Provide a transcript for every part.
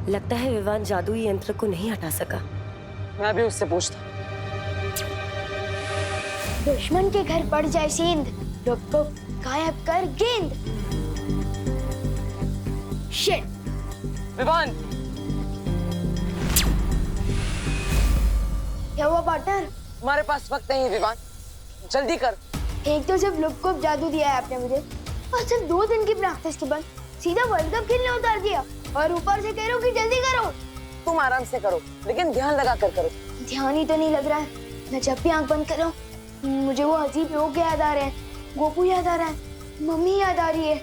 लगता है विवान जादुई यंत्र को नहीं हटा सका। मैं भी उससे पूछता। दुश्मन के घर पड़ जाए सेंध, रुक को गायब कर गेंद। शिट। विवान, क्या हुआ पार्टनर? हमारे पास वक्त नहीं है विवान, जल्दी कर। एक तो सिर्फ लुक को जादू दिया है आपने मुझे, और सिर्फ 2 दिन की प्रैक्टिस के बाद सीधा वर्ल्ड कप खेलने उतार दिया, और ऊपर से कह रहे हो कि जल्दी करो। तुम आराम से करो, लेकिन ध्यान लगा कर करो। ध्यान ही तो नहीं लग रहा है। मैं जब भी आंख बंद कर रहा हूँ मुझे वो अजीब लोग याद आ रहे हैं, गोपू याद आ रहा है, मम्मी याद आ रही है।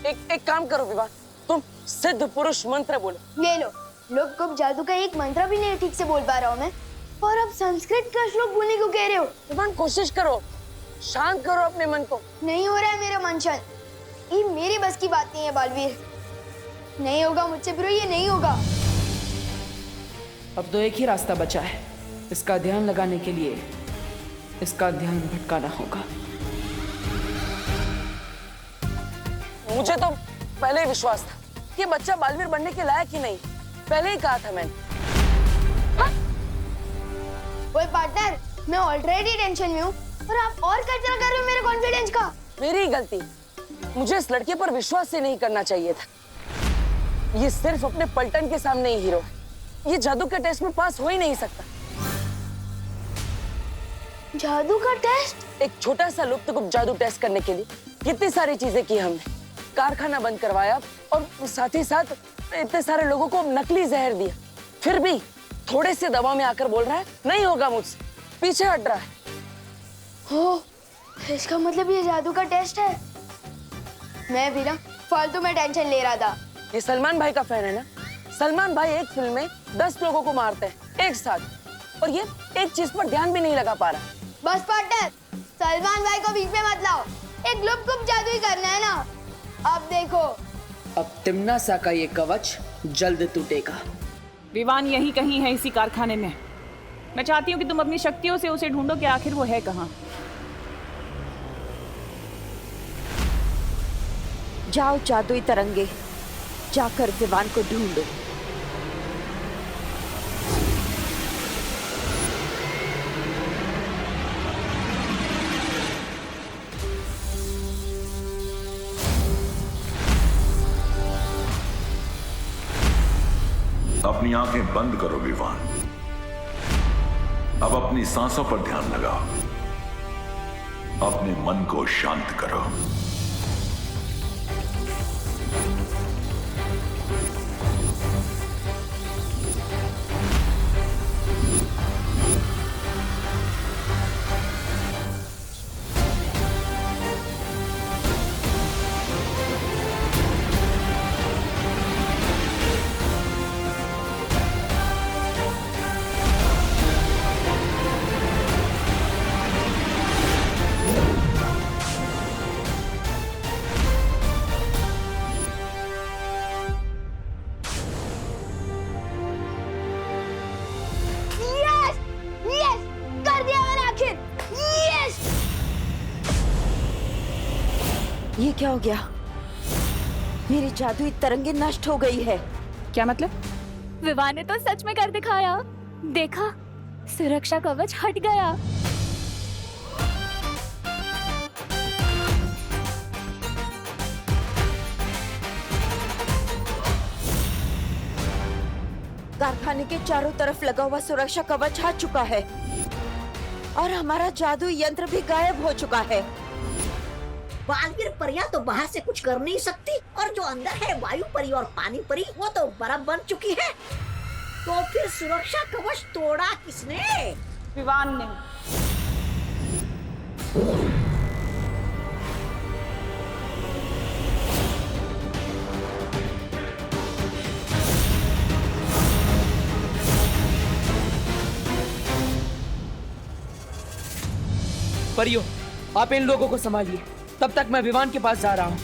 एक काम करो विवान, तुम सिद्ध पुरुष मंत्र बोलो। ले लो, लुक को जादू का एक मंत्र भी नहीं ठीक से बोल पा रहा हूँ मैं, और अब संस्कृत का श्लोक बोलने को कह रहे हो। विवान कोशिश करो, शांत करो अपने मन को। नहीं हो रहा है मेरा मन शांत, ये मेरी बस की बात नहीं है बालवीर। नहीं होगा मुझसे ब्रो, ये नहीं होगा। अब तो एक ही रास्ता बचा है, इसका ध्यान लगाने के लिए इसका ध्यान भटकाना होगा। मुझे तो पहले ही विश्वास था कि बच्चा बालवीर बनने के लायक ही नहीं, पहले ही कहा था मैंने। ओए पार्टनर, मैं ऑलरेडी टेंशन में हूँ और आप और कचरा कर रहे हो मेरे कॉन्फिडेंस का। मेरी ही गलती, मुझे इस लड़के पर विश्वास ही नहीं करना चाहिए था। ये सिर्फ अपने पलटन के सामने ही हीरो है, ये जादू के टेस्ट में पास हो ही नहीं सकता। जादू का टेस्ट? एक छोटा सा लुप्त जादू टेस्ट करने के लिए कितनी सारी चीजें की हमने, कारखाना बंद करवाया और साथ ही साथ इतने सारे लोगों को नकली जहर दिया, फिर भी थोड़े से दबाव में आकर बोल रहा है नहीं होगा मुझसे, पीछे हट रहा है। हो, इसका मतलब ये जादू का टेस्ट है। मैं भी ना फालतू में टेंशन ले रहा था। ये सलमान भाई का फैन है ना, सलमान भाई एक फिल्म में 10 लोगों को मारते हैं एक साथ, और ये एक चीज पर ध्यान भी नहीं लगा पा रहा। बस पार्टनर, सलमान भाई को बीच में मत लाओ, एक गुप जादू ही करना है ना। अब देखो, अब तिम्ना सा का ये कवच जल्द टूटेगा। विवान यहीं कहीं है, इसी कारखाने में। मैं चाहती हूँ कि तुम अपनी शक्तियों से उसे ढूंढो कि आखिर वो है कहाँ। जाओ जादुई तरंगे, जाकर विवान को ढूंढो। अपनी आंखें बंद करो विवान, अब अपनी सांसों पर ध्यान लगाओ, अपने मन को शांत करो। ये क्या हो गया? मेरी जादुई तरंगे नष्ट हो गई है। क्या मतलब? विवान ने तो सच में कर दिखाया। देखा, सुरक्षा कवच हट गया। कारखाने के चारों तरफ लगा हुआ सुरक्षा कवच हट चुका है और हमारा जादुई यंत्र भी गायब हो चुका है। बालवीर परियां तो बाहर से कुछ कर नहीं सकती, और जो अंदर है वायु परी और पानी परी वो तो बर्फ बन चुकी है। तो फिर सुरक्षा कवच तोड़ा किसने? विवान ने। परियो, आप इन लोगों को संभालिए, तब तक मैं विवान के पास जा रहा हूँ।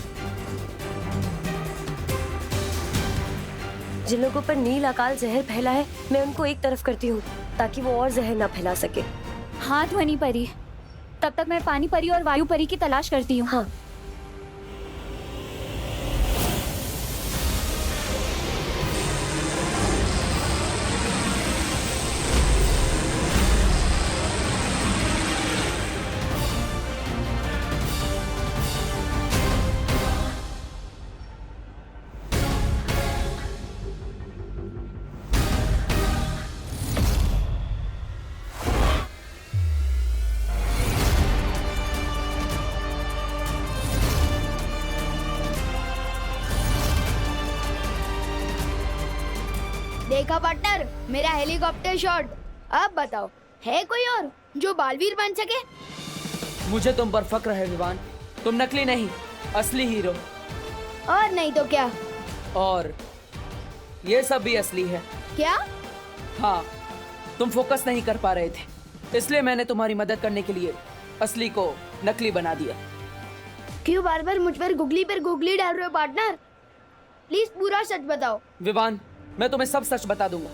जिन लोगों पर नील अकाल जहर फैला है, मैं उनको एक तरफ करती हूँ ताकि वो और जहर ना फैला सके। हाँ ध्वनि परी, तब तक मैं पानी परी और वायु परी की तलाश करती हूँ। हाँ। देखा पार्टनर, मेरा हेलीकॉप्टर शॉट। अब बताओ, है कोई और जो बालवीर बन सके? मुझे तुम पर फक्र है विवान। तुम नकली नहीं, असली हीरो। और नहीं तो क्या? और ये सब भी असली है। क्या? हाँ, तुम फोकस नहीं कर पा रहे थे, इसलिए मैंने तुम्हारी मदद करने के लिए असली को नकली बना दिया। क्यों बार बार मुझ पर गुगली डाल रहे हो पार्टनर? प्लीज पूरा सच बताओ। विवान, मैं तुम्हें सब सच बता दूंगा,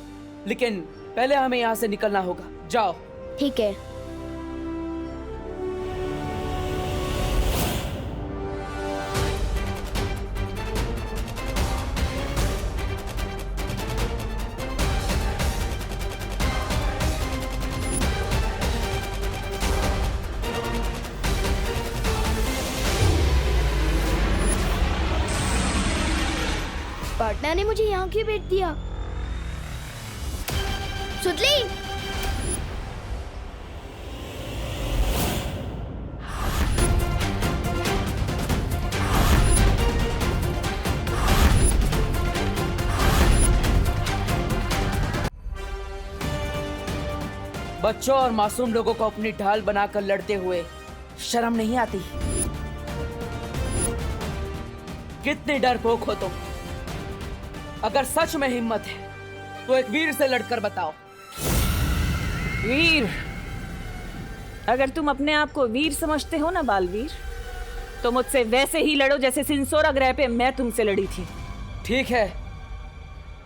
लेकिन पहले हमें यहाँ से निकलना होगा। जाओ। ठीक है। पार्टनर ने मुझे यहाँ क्यों भेज दिया? सुतली, बच्चों और मासूम लोगों को अपनी ढाल बनाकर लड़ते हुए शर्म नहीं आती? कितने डरपोक हो तुम। अगर सच में हिम्मत है तो एक वीर से लड़कर बताओ। वीर? अगर तुम अपने आप को वीर समझते हो ना बालवीर, तो मुझसे वैसे ही लड़ो जैसे सिंसोरा ग्रह पे मैं तुमसे लड़ी थी। ठीक है,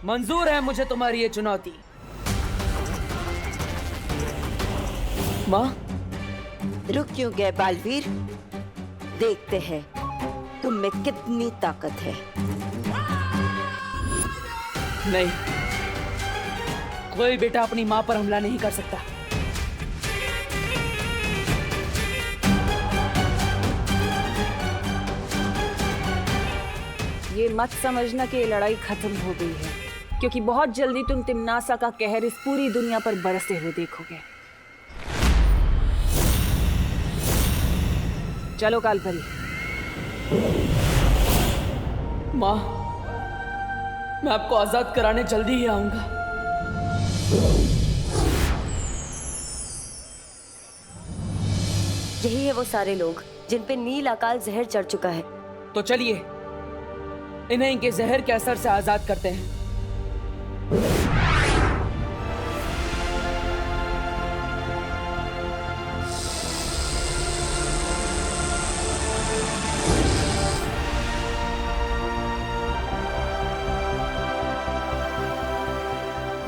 मंजूर है मुझे तुम्हारी ये चुनौती। माँ, रुक क्यों गए बालवीर? देखते हैं तुम में कितनी ताकत है। नहीं, कोई बेटा अपनी माँ पर हमला नहीं कर सकता। ये मत समझना कि ये लड़ाई खत्म हो गई है, क्योंकि बहुत जल्दी तुम तिम्नासा का कहर इस पूरी दुनिया पर बरसते हुए देखोगे। चलो कालपरी। माँ, मैं आपको आजाद कराने जल्दी ही आऊंगा। यही है वो सारे लोग जिन पे नील अकाल जहर चढ़ चुका है। तो चलिए इन्हें इनके जहर के असर से आजाद करते हैं।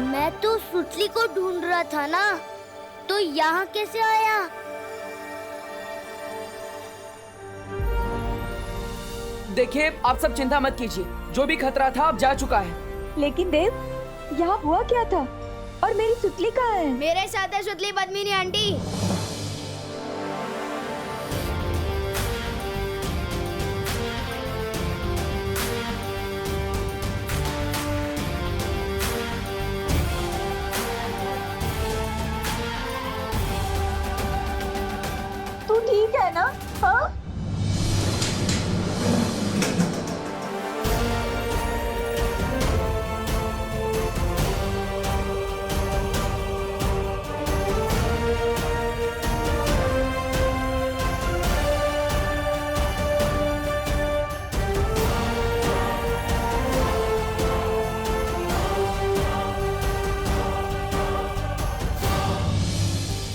मैं तो सुतली को ढूंढ रहा था ना, तो यहाँ कैसे आया? देखिए, आप सब चिंता मत कीजिए, जो भी खतरा था अब जा चुका है। लेकिन देव, यहाँ हुआ क्या था? और मेरी सुतली कहाँ है? मेरे साथ है सुतली पद्मिनी आंटी। तू ठीक है ना? हाँ?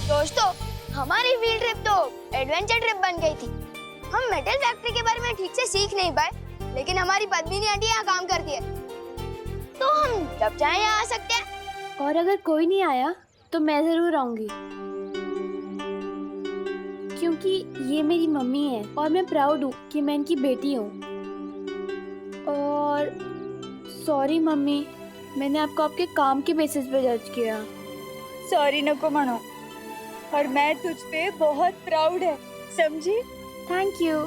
दोस्तों, हमारी फील्ड ट्रिप तो एडवेंचर ट्रिप बन गई थी। हम मेटल फैक्ट्री के बारे में ठीक से सीख नहीं पाए, लेकिन हमारी पद्मिनी आंटी यहाँ काम करती है, तो हम जब चाहे यहाँ आ सकते हैं। और अगर कोई नहीं आया तो मैं जरूर आऊंगी, क्योंकि ये मेरी मम्मी है और मैं प्राउड हूँ कि मैं इनकी बेटी हूँ। और सॉरी मम्मी, मैंने आपको आपके काम के बेसिस पे जज किया। सॉरी नको मनो, और मैं तुझ पे बहुत प्राउड है, समझी? Thank you.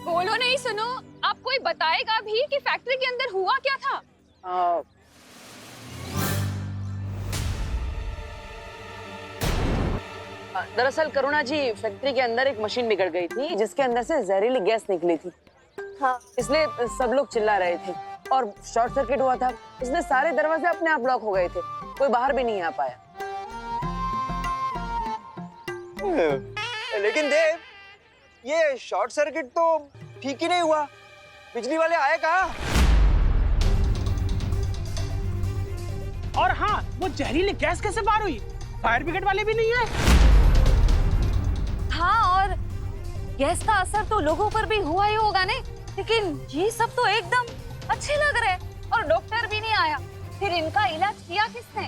बोलो नहीं, सुनो, आप कोई बताएगा भी कि फैक्ट्री के अंदर हुआ क्या था? दरअसल करुणा जी, फैक्ट्री के अंदर एक मशीन बिगड़ गई थी जिसके अंदर से जहरीली गैस निकली थी। हाँ, इसलिए सब लोग चिल्ला रहे थे और शॉर्ट सर्किट हुआ था, इसलिए सारे दरवाजे अपने आप लॉक हो गए थे, कोई बाहर भी नहीं आ पाया। लेकिन देव, ये शॉर्ट सर्किट तो ठीक ही नहीं हुआ, बिजली वाले आए कहाँ? और हाँ, वो जहरीली गैस कैसे बाहर हुई? फायर ब्रिगेड वाले भी नहीं आए। हाँ, और गैस का असर तो लोगों पर भी हुआ ही होगा ने, लेकिन ये सब तो एकदम अच्छे लग रहे और डॉक्टर भी नहीं आया। फिर इनका इलाज किया किसने?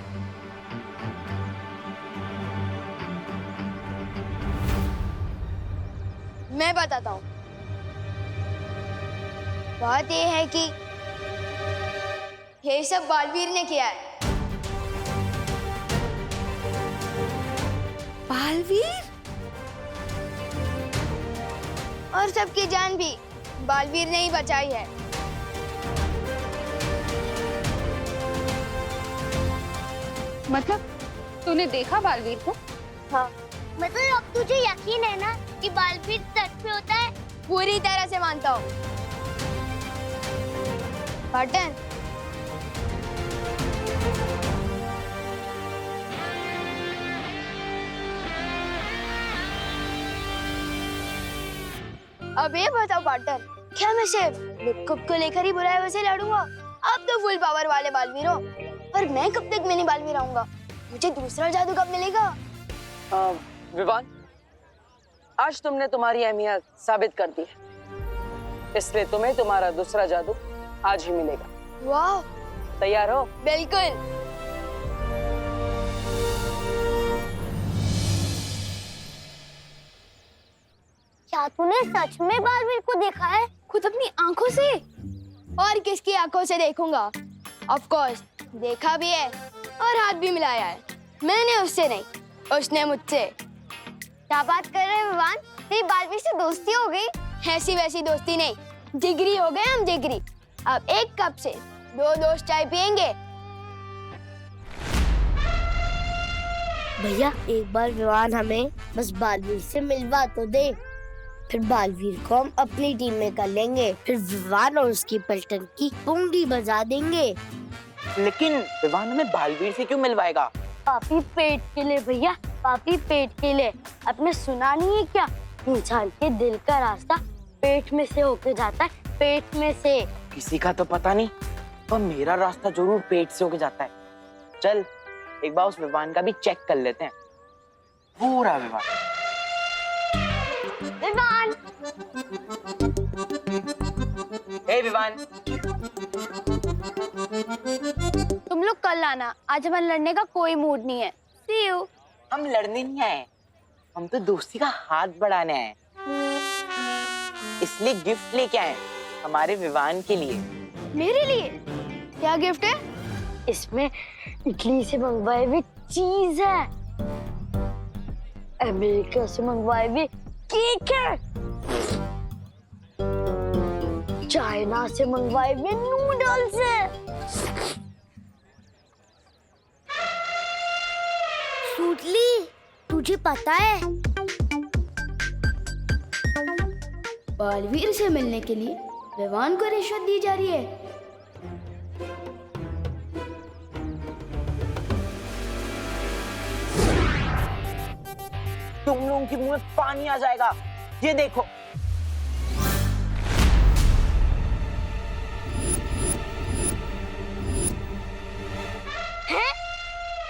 मैं बताता हूँ। बात ये है कि ये सब बालवीर ने किया है। बालवीर? और सबकी जान भी बालवीर ने ही बचाई है। मतलब तूने देखा बालवीर को? हाँ, मतलब अब तुझे यकीन है ना कि बालवीर सच में होता है? पूरी तरह से मानता हूँ। बटन, अब ये बताओ पार्टनर, क्या मैं सिर्फ लुक्कुप को लेकर ही बुराई वैसे लड़ूंगा? अब तो फुल पावर वाले बालवीर हो, और मैं कब तक मिनी बालवीर आऊंगा? मुझे दूसरा जादू कब मिलेगा? विवान, आज तुमने तुम्हारी अहमियत साबित कर दी है, इसलिए तुम्हें तुम्हारा दूसरा जादू आज ही मिलेगा। वाह, तैयार हो? बिल्कुल। क्या तूने सच में बालवीर को देखा है? खुद अपनी आंखों से? और किसकी आंखों से देखूंगा? ऑफ कोर्स देखा भी है और हाथ भी मिलाया है। मैंने उससे नहीं, उसने मुझसे। क्या बात कर रहे हैं विवान? तेरी बालवीर से दोस्ती हो गई? ऐसी वैसी दोस्ती नहीं, जिगरी हो गए हम, जिगरी। अब एक कप से 2 दोस्त चाय पियेंगे। भैया, एक बार विवान हमें बस बालवीर से मिलवा तो दे, फिर बालवीर को हम अपनी टीम में कर लेंगे, फिर विवान और उसकी पलटन की पुंगी बजा देंगे। लेकिन विवान हमें बालवीर से क्यों मिलवाएगा? पापी पेट के लिए भैया, पापी पेट के लिए। आपने सुना नहीं है क्या? इंसान के दिल का रास्ता पेट में से होके जाता है, पेट में से। किसी का तो पता नहीं, पर मेरा रास्ता जरूर पेट से होके जाता है। चल एक बार उस विवान का भी चेक कर लेते हैं। पूरा विवान। विवान, हे विवान, तुम लोग कल आना, आज हमारे लड़ने का कोई मूड नहीं है। See you। हम लड़ने नहीं आए, हम तो दोस्ती का हाथ बढ़ाने आए, इसलिए गिफ्ट लेके आए हमारे विवान के लिए। मेरे लिए? क्या गिफ्ट है? इसमें इटली से मंगवाई हुई चीज है, अमेरिका से मंगवाई हुई केक है, चाइना से मंगवाए हुए नूडल्स है। सूटली, तुझे पता है बालवीर से मिलने के लिए विवान को रिश्वत दी जा रही है। तुम लोगों के मुंह में पानी आ जाएगा, ये देखो। हैं?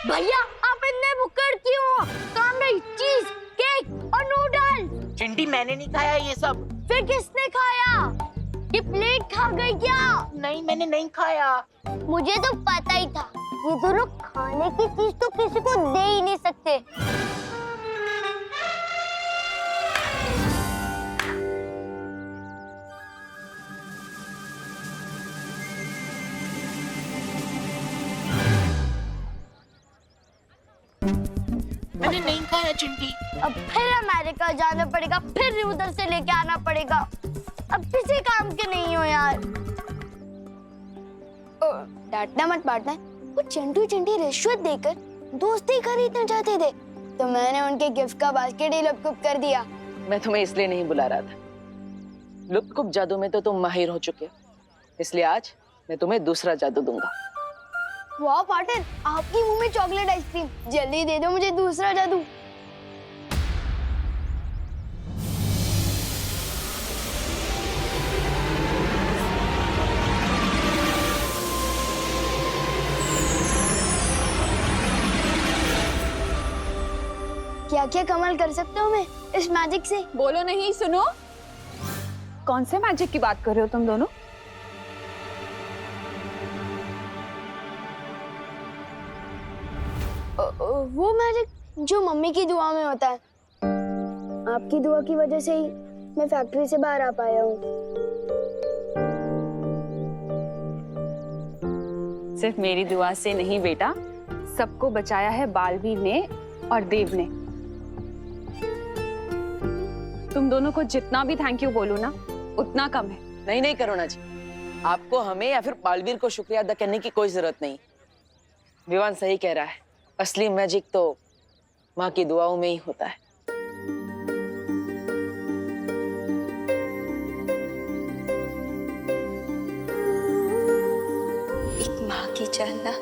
भैया, आप इतने भुक्कड़ क्यों हो? काम रही चीज, केक और नूडल। चिंटी, मैंने नहीं खाया ये सब। फिर किसने खाया? ये प्लेट खा गई क्या? नहीं, मैंने नहीं खाया। मुझे तो पता ही था, ये दोनों खाने की चीज तो किसी को दे ही नहीं सकते। मैंने नहीं खाया चिंटी। अब फिर अमेरिका जाना पड़ेगा, फिर उधर से लेके आना पड़ेगा। अब किसी काम के नहीं हो यार। डांटना मत पार्टनर, वो चिंटू चिंटी रिश्वत देकर दोस्ती खरीदना चाहते थे, तो मैंने उनके गिफ्ट का बास्केट ही लुप्त कर दिया। मैं तुम्हें इसलिए नहीं बुला रहा था, लुप्त जादू में तो तुम माहिर हो चुके हो, इसलिए आज मैं तुम्हें दूसरा जादू दूंगा। वाह पार्टनर, आपकी मुंह में चॉकलेट आइसक्रीम, जल्दी दे दो मुझे दूसरा जादू। क्या क्या कमाल कर सकते हो मैं इस मैजिक से? बोलो नहीं, सुनो। कौन से मैजिक की बात कर रहे हो तुम दोनों? वो मैजिक जो मम्मी की दुआ में होता है। आपकी दुआ की वजह से ही मैं फैक्ट्री से बाहर आ पाया हूँ। सिर्फ मेरी दुआ से नहीं बेटा, सबको बचाया है बालवीर ने और देव ने। तुम दोनों को जितना भी थैंक यू बोलूं ना उतना कम है। नहीं नहीं करुणा जी, आपको हमें या फिर बालवीर को शुक्रिया अदा करने की कोई जरूरत नहीं। विवान सही कह रहा है, असली मैजिक तो माँ की दुआओं में ही होता है। एक माँ की जान ना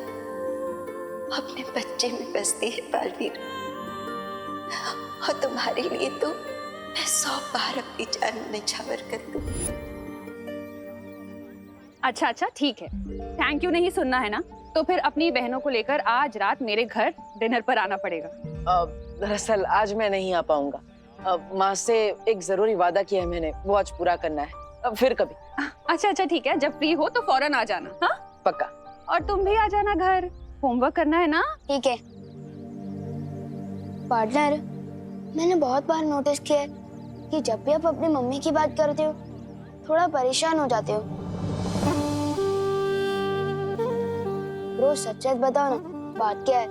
अपने बच्चे में बसती है बालवीर, और तुम्हारे लिए तो मैं 100 बार अपनी जान निछावर कर दूं। अच्छा अच्छा ठीक है, थैंक यू नहीं सुनना है ना, तो फिर अपनी बहनों को लेकर आज रात मेरे घर डिनर पर आना पड़ेगा। दरअसल आज मैं नहीं आ पाऊंगा। माँ से एक जरूरी वादा किया है मैंने, वो आज पूरा करना है। फिर कभी। अच्छा अच्छा ठीक है, जब फ्री हो तो फौरन आ जाना। हाँ पक्का। और तुम भी आ जाना घर, होमवर्क करना है ना। ठीक है। पार्टनर, मैंने बहुत बार नोटिस किया है कि जब भी आप अपनी मम्मी की बात करते हो थोड़ा परेशान हो जाते हो। रोज सच सच बताओ ना, बात क्या है?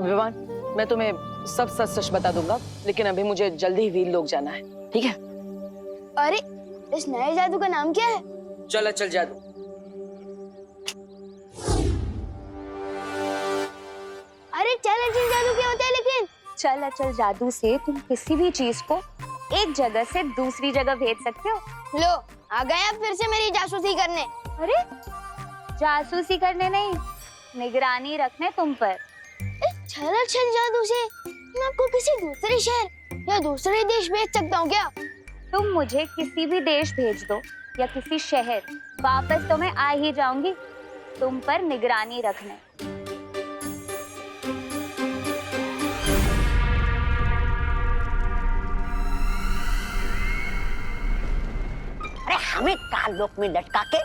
विवान, मैं तुम्हें सब सच सच बता दूंगा, लेकिन अभी मुझे जल्दी ही वीर लोग जाना है, ठीक है? अरे, इस नए जादू का नाम क्या है? चल चल जादू। अरे चल चल जादू क्या होता है? लेकिन चल अचल जादू से तुम किसी भी चीज को एक जगह से दूसरी जगह भेज सकते हो। लो, आ गए आप फिर से मेरी जासूसी करने। अरे जासूसी करने नहीं, निगरानी रखने तुम पर। इस छल छल जादू से मैं आपको किसी दूसरे शहर या दूसरे देश भेज सकता हूँ क्या? तुम मुझे किसी भी देश भेज दो या किसी शहर, वापस तो मैं आ ही जाऊंगी तुम पर निगरानी रखने। अरे हमें काल लोक में लटका के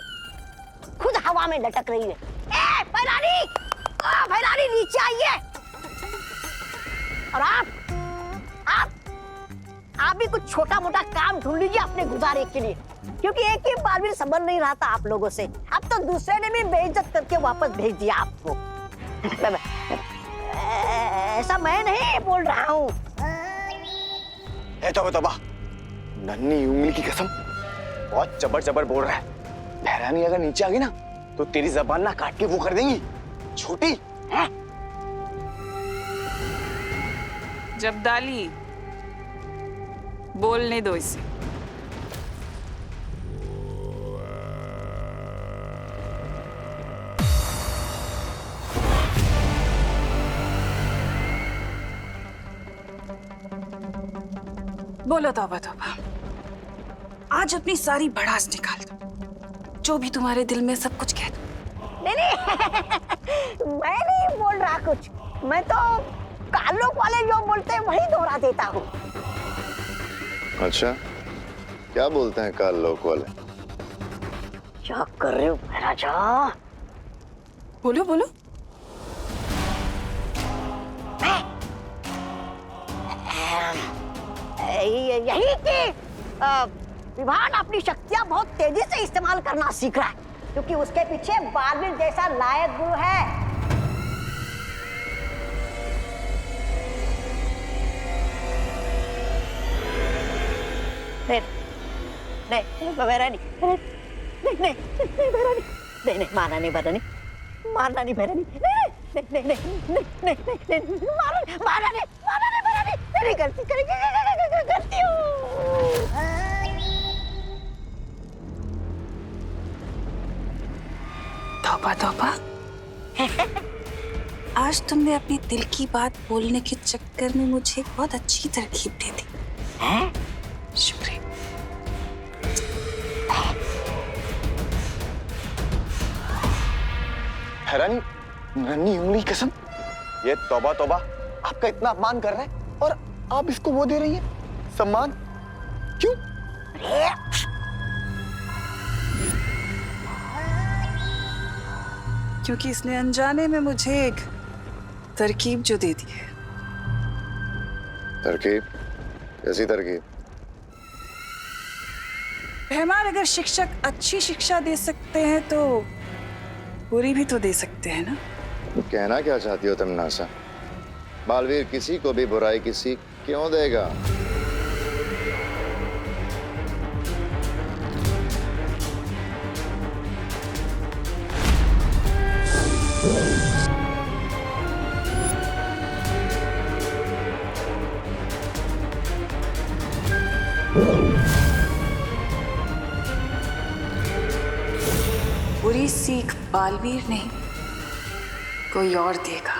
खुद हवा में लटक रही है। ए भैरानी, भैरानी नीचे आइए। और आप भी कुछ छोटा मोटा काम ढूंढ लीजिए अपने गुजारे के लिए, क्योंकि एक ही बार भी संभल नहीं रहा था आप लोगों से। अब तो दूसरे ने भी बेइज्जत करके वापस भेज दिया आपको। ऐसा मैं नहीं बोल रहा हूँ। तोबा, नन्ही उंगली की कसम, बहुत जबर जबर बोल रहा है। भैरानी अगर नीचे आ गई ना तो तेरी जबान ना काट के वो कर देंगी छोटी है? जब्दाली, बोलने दो इसे। बोलो तौबा तौबा, आज अपनी सारी भड़ास निकाल दो, जो भी तुम्हारे दिल में सब कुछ कह दो। नहीं मैं नहीं बोल रहा कुछ, मैं तो कालोक वाले जो बोलते हैं वही दोहरा देता हूँ। अच्छा, क्या बोलते हैं काल लोक वाले? क्या कर रहे हो महाराजा? बोलो बोलो। यही कि विवान अपनी शक्तियां बहुत तेजी से इस्तेमाल करना सीख रहा है, क्योंकि उसके पीछे बालवीर जैसा लायक गुरु है। नहीं भैरानी, नहीं मारना नहीं भैरानी, मारना नहीं भैरानी, नहीं मारना नहीं करती हूँ। तौबा तौबा। आज तुमने अपनी दिल की बात बोलने के चक्कर में मुझे बहुत अच्छी तरकीब दे दी। शुक्रिया। हैरानी, नन्ही उंगली कसम, ये तौबा तौबा आपका इतना अपमान कर रहा है और आप इसको वो दे रही हैं सम्मान, क्यों? क्योंकि इसने अनजाने में मुझे एक तरकीब जो दे दी है। तरकीब? कैसी तरकीब? रहमान, अगर शिक्षक अच्छी शिक्षा दे सकते हैं तो बुरी भी तो दे सकते हैं ना। कहना क्या चाहती हो तुम नासा? बालवीर किसी को भी बुराई की सीख क्यों देगा? बुरी सीख बालवीर नहीं, कोई और देगा।